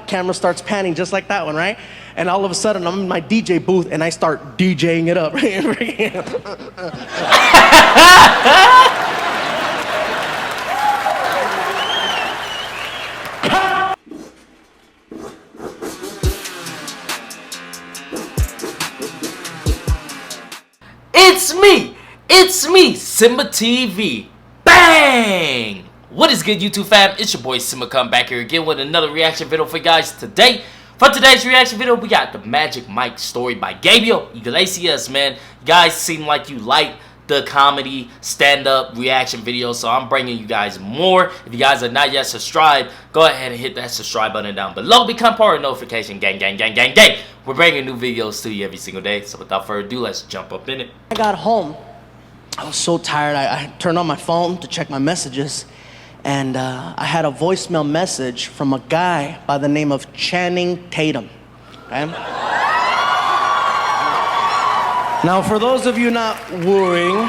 camera starts panning just like that one, right? And all of a sudden, I'm in my DJ booth, and I start DJing it up. It's me, Simba TV. Bang! What is good, YouTube fam? It's your boy Simba, come back here again with another reaction video for you guys today. For today's reaction video, we got the Magic Mike story by Gabriel Iglesias, man. You guys seem like you like the comedy stand-up reaction videos, so I'm bringing you guys more. If you guys are not yet subscribed, go ahead and hit that subscribe button down below. Become part of the notification gang, gang, gang, gang, gang. We're bringing new videos to you every single day, so without further ado, let's jump up in it. I got home. I was so tired. I turned on my phone to check my messages, and I had a voicemail message from a guy by the name of Channing Tatum. Okay? Now, for those of you not wooing,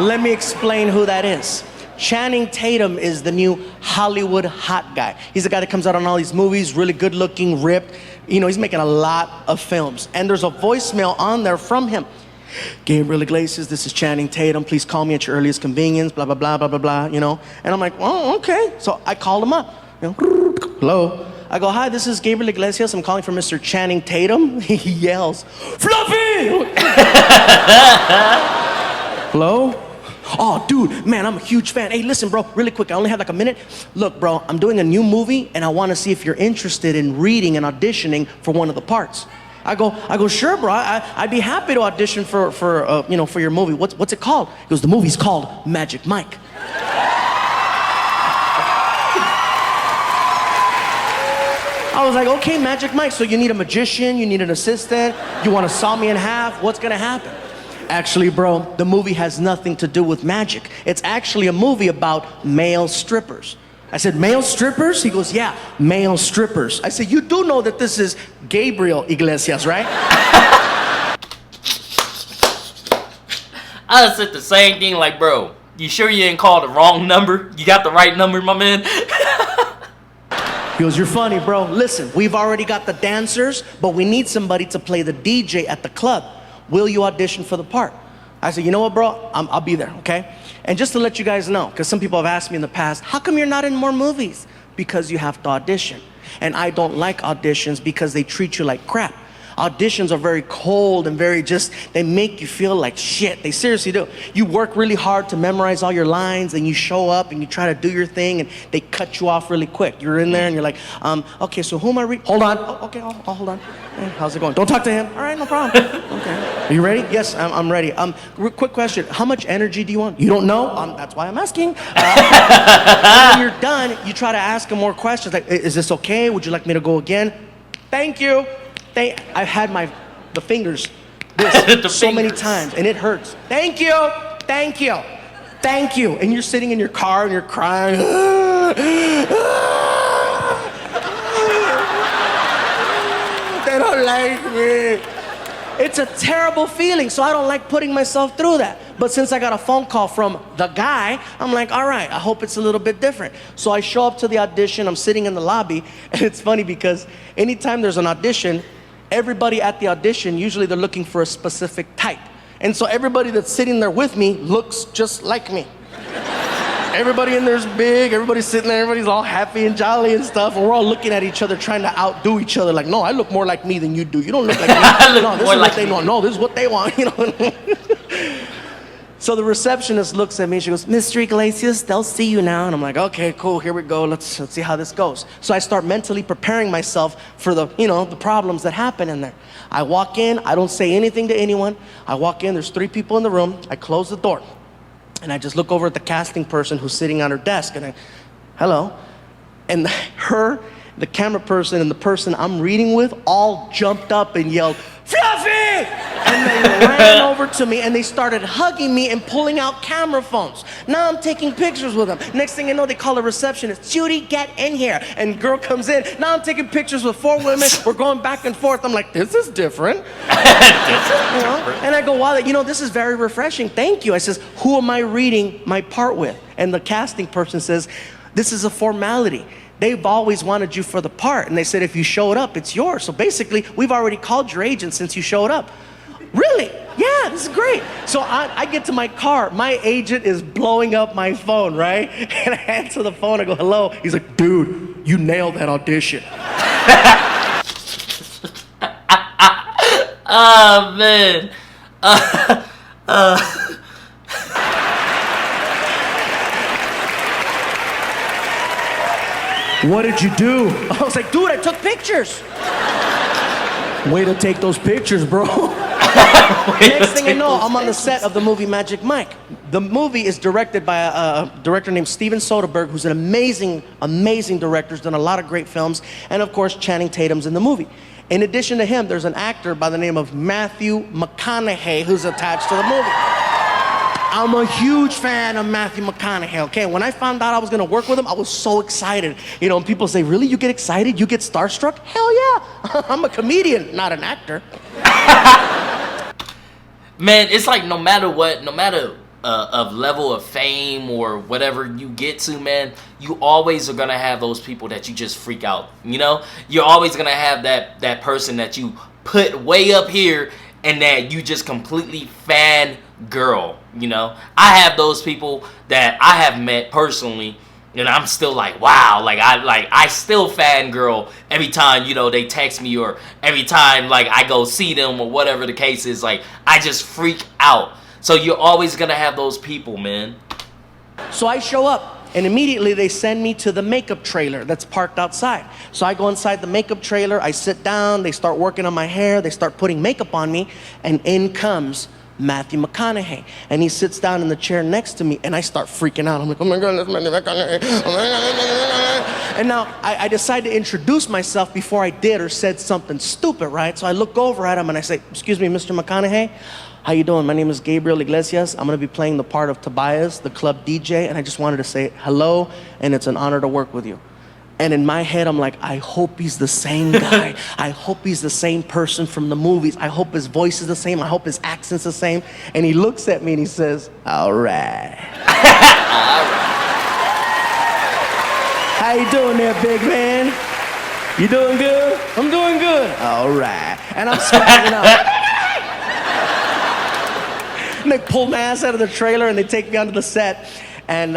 let me explain who that is. Channing Tatum is the new Hollywood hot guy. He's the guy that comes out on all these movies, really good looking, ripped. You know, he's making a lot of films. And there's a voicemail on there from him. Gabriel Iglesias, this is Channing Tatum. Please call me at your earliest convenience, blah, blah, blah, blah, blah, blah, you know. And I'm like, oh, okay. So I called him up. You know, hello. I go, hi, this is Gabriel Iglesias. I'm calling from Mr. Channing Tatum. He yells, Fluffy! Hello? Oh, dude, man, I'm a huge fan. Hey, listen, bro, really quick, I only have like a minute. Look, bro, I'm doing a new movie, and I want to see if you're interested in reading and auditioning for one of the parts. I go, sure, bro. I'd be happy to audition for your movie. What's it called? He goes, the movie's called Magic Mike. I was like, okay, Magic Mike. So you need a magician, you need an assistant, you want to saw me in half. What's gonna happen? Actually, bro, the movie has nothing to do with magic. It's actually a movie about male strippers. I said, male strippers? He goes, yeah, male strippers. I said, you do know that this is Gabriel Iglesias, right? I said the same thing, like, bro, you sure you didn't call the wrong number? You got the right number, my man? He goes, you're funny, bro. Listen, we've already got the dancers, but we need somebody to play the DJ at the club. Will you audition for the part? I said, you know what, bro? I'll be there, okay? And just to let you guys know, because some people have asked me in the past, how come you're not in more movies? Because you have to audition. And I don't like auditions because they treat you like crap. Auditions are very cold and very they make you feel like shit. They seriously do. You work really hard to memorize all your lines, and you show up and you try to do your thing, and they cut you off really quick. You're in there and you're like, okay, so who am I hold on. Oh, okay, hold on. Hey, how's it going? Don't talk to him. All right, no problem. Okay. Are you ready? Yes, I'm ready. Quick question. How much energy do you want? You don't know? That's why I'm asking. When you're done, you try to ask him more questions. Like, is this okay? Would you like me to go again? Thank you. I've had the fingers so many times, and it hurts. Thank you, thank you, thank you. And you're sitting in your car and you're crying. They don't like me. It's a terrible feeling, so I don't like putting myself through that. But since I got a phone call from the guy, I'm like, all right, I hope it's a little bit different. So I show up to the audition, I'm sitting in the lobby, and it's funny because anytime there's an audition, everybody at the audition, usually they're looking for a specific type. And so everybody that's sitting there with me looks just like me. Everybody in there's big, everybody's sitting there, everybody's all happy and jolly and stuff, and we're all looking at each other trying to outdo each other. Like, no, I look more like me than you do. You don't look like me. No, this is what they want. No, this is what they want, you know. So the receptionist looks at me, she goes, Mr. Iglesias, they'll see you now. And I'm like, okay, cool, here we go, let's see how this goes. So I start mentally preparing myself for the problems that happen in there. I walk in, I don't say anything to anyone. I walk in, there's 3 people in the room, I close the door. And I just look over at the casting person who's sitting on her desk, and hello. And the camera person and the person I'm reading with all jumped up and yelled, Fluffy! And they ran over to me and they started hugging me and pulling out camera phones. Now I'm taking pictures with them. Next thing you know, they call a receptionist, Judy, get in here. And girl comes in. Now I'm taking pictures with 4 women. We're going back and forth. I'm like, this is different. And I go, wow, this is very refreshing. Thank you. I says, who am I reading my part with? And the casting person says, this is a formality. they've always wanted you for the part. And they said, if you showed up, it's yours. So basically, we've already called your agent since you showed up. Really? Yeah, this is great. So I get to my car. My agent is blowing up my phone, right? And I answer the phone. I go, hello. He's like, dude, you nailed that audition. Oh, man. What did you do? I was like, dude, I took pictures. Way to take those pictures, bro. Next thing I know, I'm on the set of the movie Magic Mike. The movie is directed by a director named Steven Soderbergh, who's an amazing, amazing director. He's done a lot of great films. And of course, Channing Tatum's in the movie. In addition to him, there's an actor by the name of Matthew McConaughey who's attached to the movie. I'm a huge fan of Matthew McConaughey, okay? When I found out I was gonna work with him, I was so excited. You know, and people say, really, you get excited? You get starstruck? Hell yeah, I'm a comedian, not an actor. Man, it's like no matter what, no matter of level of fame or whatever you get to, man, you always are gonna have those people that you just freak out. You know, you're always gonna have that person that you put way up here and that you just completely fan girl. You know, I have those people that I have met personally, and I'm still like, wow, I still fangirl every time, you know, they text me, or every time like I go see them, or whatever the case is. Like, I just freak out. So you're always gonna have those people, man. So I show up, and immediately they send me to the makeup trailer that's parked outside. So I go inside the makeup trailer, I sit down, they start working on my hair, they start putting makeup on me, and in comes Matthew McConaughey. And he sits down in the chair next to me, and I start freaking out. I'm like, oh my God, that's Matthew McConaughey. Oh my God. And now I decide to introduce myself before I did or said something stupid, right? So I look over at him and I say, excuse me, Mr. McConaughey, how you doing? My name is Gabriel Iglesias. I'm gonna be playing the part of Tobias, the club DJ, and I just wanted to say hello, and it's an honor to work with you. And in my head, I'm like, I hope he's the same guy. I hope he's the same person from the movies. I hope his voice is the same. I hope his accent's the same. And he looks at me and he says, all right. How you doing there, big man? You doing good? I'm doing good. All right. And I'm smiling out. And they pull my ass out of the trailer and they take me onto the set. And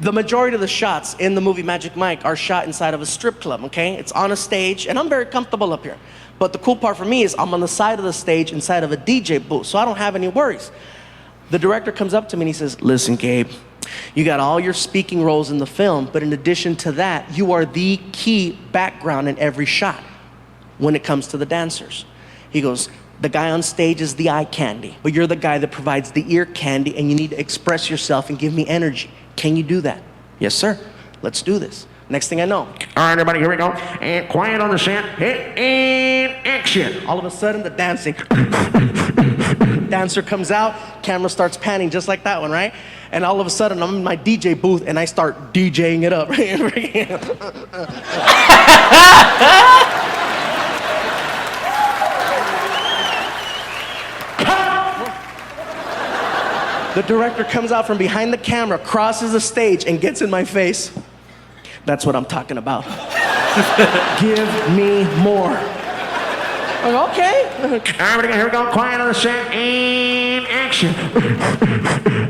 the majority of the shots in the movie Magic Mike are shot inside of a strip club, okay? It's on a stage, and I'm very comfortable up here. But the cool part for me is I'm on the side of the stage inside of a DJ booth, so I don't have any worries. The director comes up to me and he says, listen, Gabe, you got all your speaking roles in the film, but in addition to that, you are the key background in every shot when it comes to the dancers. He goes, the guy on stage is the eye candy, but you're the guy that provides the ear candy, and you need to express yourself and give me energy. Can you do that? Yes, sir. Let's do this. Next thing I know, all right, everybody, here we go. And quiet on the set. And action. All of a sudden, the dancing. Dancer comes out, camera starts panning just like that one, right? And all of a sudden, I'm in my DJ booth, and I start DJing it up. The director comes out from behind the camera, crosses the stage, and gets in my face. That's what I'm talking about. Give me more. I'm like, okay. All right, here we go. Quiet on the set. And action.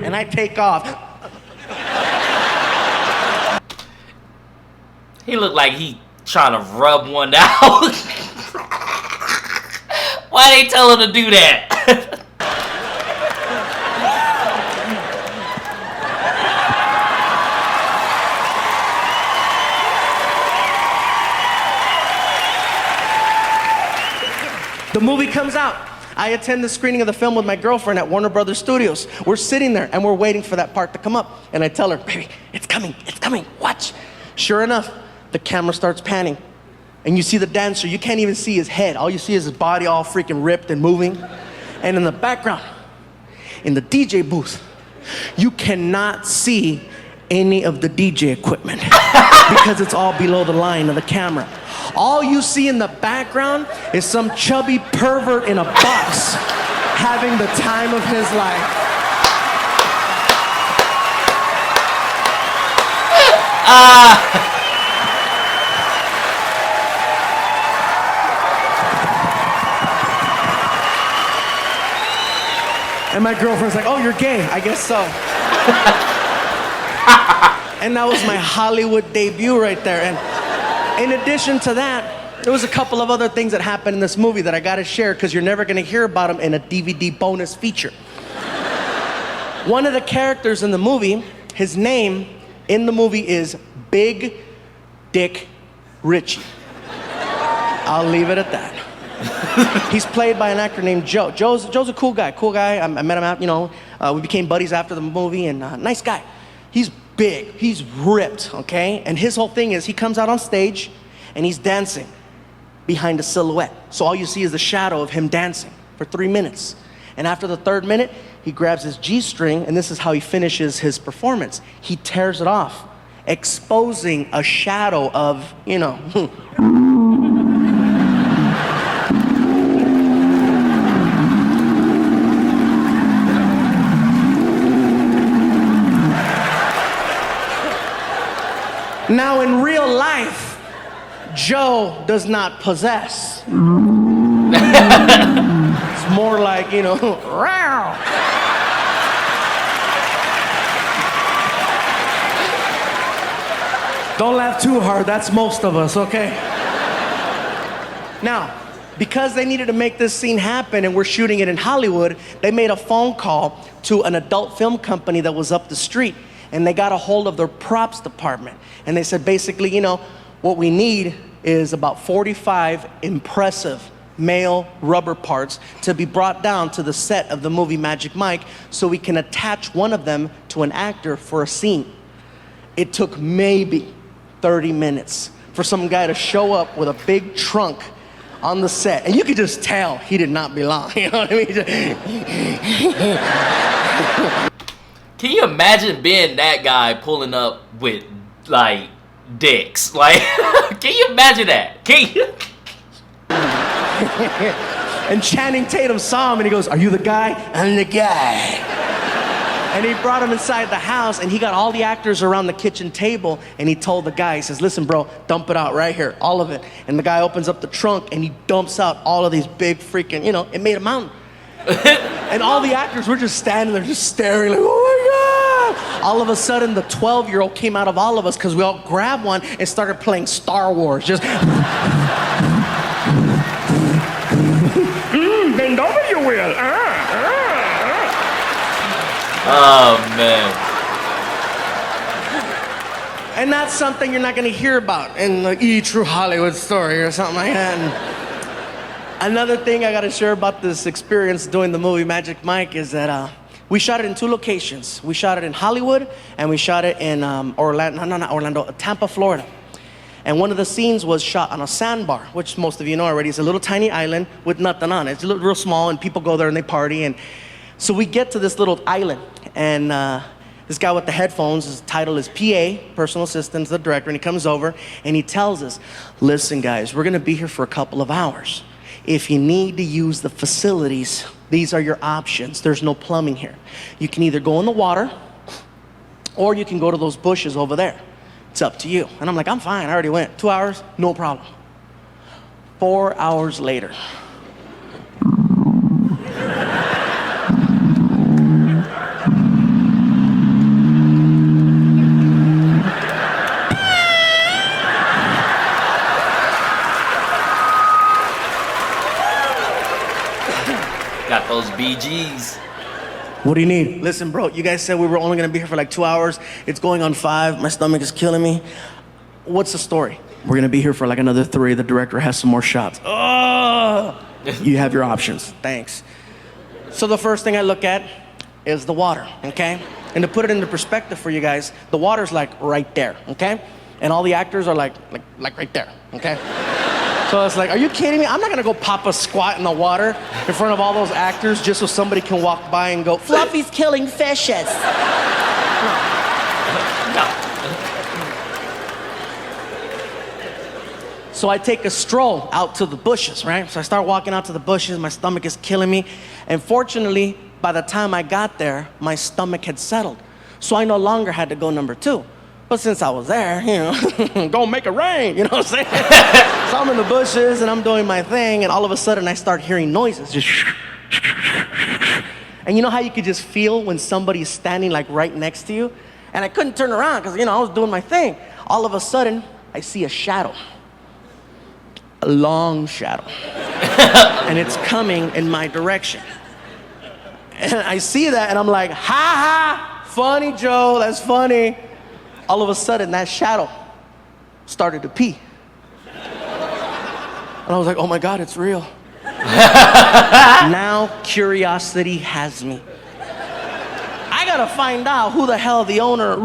And I take off. He looked like he trying to rub one out. Why they tell him to do that? The movie comes out. I attend the screening of the film with my girlfriend at Warner Brothers Studios. We're sitting there and we're waiting for that part to come up. And I tell her, baby, it's coming, watch. Sure enough, the camera starts panning. And you see the dancer, you can't even see his head. All you see is his body all freaking ripped and moving. And in the background, in the DJ booth, you cannot see any of the DJ equipment because it's all below the line of the camera. All you see in the background is some chubby pervert in a box having the time of his life. my girlfriend's like, oh, you're gay. I guess so. And that was my Hollywood debut right there. And in addition to that, there was a couple of other things that happened in this movie that I gotta share because you're never gonna hear about them in a DVD bonus feature. One of the characters in the movie, his name in the movie is Big Dick Richie. I'll leave it at that. He's played by an actor named Joe. Joe's a cool guy. I met him out, we became buddies after the movie, and nice guy. He's big, he's ripped, okay? And his whole thing is he comes out on stage and he's dancing behind a silhouette. So all you see is the shadow of him dancing for 3 minutes. And after the third minute, he grabs his G-string, and this is how he finishes his performance. He tears it off, exposing a shadow of, Now, in real life, Joe does not possess. It's more like, row. Don't laugh too hard, that's most of us, okay? Now, because they needed to make this scene happen and we're shooting it in Hollywood, they made a phone call to an adult film company that was up the street. And they got a hold of their props department. And they said, basically, what we need is about 45 impressive male rubber parts to be brought down to the set of the movie Magic Mike so we can attach one of them to an actor for a scene. It took maybe 30 minutes for some guy to show up with a big trunk on the set. And you could just tell he did not belong, you know what I mean? Can you imagine being that guy pulling up with, like, dicks? Like, can you imagine that? Can you? And Channing Tatum saw him and he goes, are you the guy? I'm the guy. And he brought him inside the house and he got all the actors around the kitchen table and he told the guy, he says, listen, bro, dump it out right here, all of it. And the guy opens up the trunk and he dumps out all of these big freaking, it made a mountain. And all the actors were just standing there, just staring like, oh my God. All of a sudden, the 12-year-old came out of all of us because we all grabbed one and started playing Star Wars. Just, bend over, you will. Oh, man. And that's something you're not going to hear about in the True Hollywood Story or something like that. And another thing I got to share about this experience doing the movie Magic Mike is that we shot it in 2 locations. We shot it in Hollywood and we shot it in Tampa, Florida. And one of the scenes was shot on a sandbar, which most of you know already. It's a little tiny island with nothing on it. It's real small and people go there and they party. And so we get to this little island and this guy with the headphones, his title is PA, personal assistant to the director, and he comes over and he tells us, listen guys, we're gonna be here for a couple of hours. If you need to use the facilities, these are your options. There's no plumbing here. You can either go in the water or you can go to those bushes over there. It's up to you. And I'm like, I'm fine, I already went. 2 hours, no problem. 4 hours later. Got those BGs. What do you need? Listen, bro, you guys said we were only gonna be here for like 2 hours. It's going on 5. My stomach is killing me. What's the story? We're gonna be here for like another 3. The director has some more shots. Oh! You have your options. Thanks. So the first thing I look at is the water, okay? And to put it into perspective for you guys, the water's like right there, okay? And all the actors are like right there, okay? So it's like, are you kidding me? I'm not gonna go pop a squat in the water in front of all those actors just so somebody can walk by and go, Fluffy's killing fishes. No. So I take a stroll out to the bushes, right? So I start walking out to the bushes, my stomach is killing me. And fortunately, by the time I got there, my stomach had settled. So I no longer had to go number 2. But since I was there, go make it rain, you know what I'm saying? So I'm in the bushes and I'm doing my thing and all of a sudden I start hearing noises, just And you know how you could just feel when somebody's standing like right next to you? And I couldn't turn around because, I was doing my thing. All of a sudden, I see a shadow. A long shadow. And it's coming in my direction. And I see that and I'm like, ha ha, funny, Joe, that's funny. All of a sudden, that shadow started to pee. And I was like, oh my God, it's real. Now curiosity has me. I gotta find out who the hell the owner.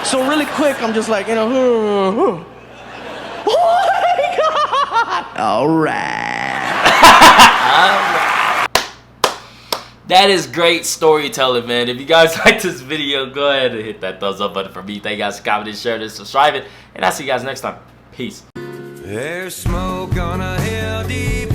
So really quick, I'm just like, oh my God. All right. That is great storytelling, man. If you guys like this video, go ahead and hit that thumbs up button for me. Thank you guys for commenting, sharing, and subscribing. And I'll see you guys next time. Peace. There's smoke on a hill deep